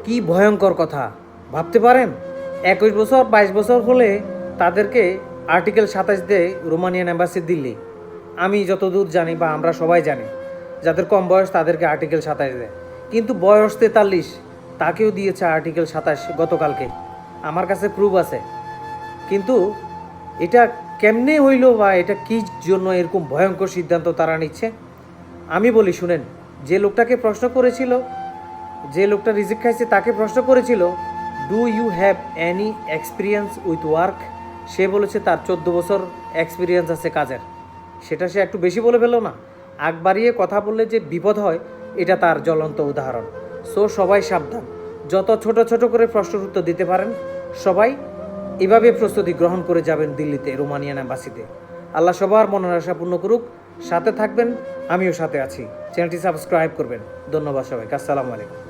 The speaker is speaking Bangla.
কি ভয়ঙ্কর কথা ভাবতে পারেন। 21 বছর 22 বছর হলে তাদেরকে আর্টিকেল 27 দেয় রোমানিয়ান অ্যাম্বাসি দিল্লি। আমি যতদূর জানি বা আমরা সবাই জানি, যাদের কম বয়স তাদেরকে আর্টিকেল 27 দেয়, কিন্তু বয়স 43 তাকেও দিয়েছে আর্টিকেল 27 গতকালকে। আমার কাছে প্রুফ আছে। কিন্তু এটা কেমনে হইল বা এটা কী জন্য এরকম ভয়ঙ্কর সিদ্ধান্ত তারা নিচ্ছে? আমি বলি শুনেন, যে লোকটাকে প্রশ্ন করেছিল, যে লোকটা রিজেক্ট খাইছে তাকে প্রশ্ন করেছিল, do you have any experience with work? সে বলেছে তার 14 বছর এক্সপিরিয়েন্স আছে কাজের। সেটা সে একটু বেশি বলে ফেলো না? আগ বাড়িয়ে কথা বললে যে বিপদ হয়, এটা তার জ্বলন্ত উদাহরণ। সো সবাই সাবধান, যত ছোট ছোট করে প্রশ্নের উত্তর দিতে পারেন সবাই এভাবে প্রস্তুতি গ্রহণ করে যাবেন দিল্লিতে রোমানিয়ান অ্যাম্বাসিতে। আল্লাহ সবার মনের আশা পূর্ণ করুক। সাথে থাকবেন, আমিও সাথে আছি। চ্যানেলটি সাবস্ক্রাইব করবেন। ধন্যবাদ সবাইকে। আসসালামু আলাইকুম।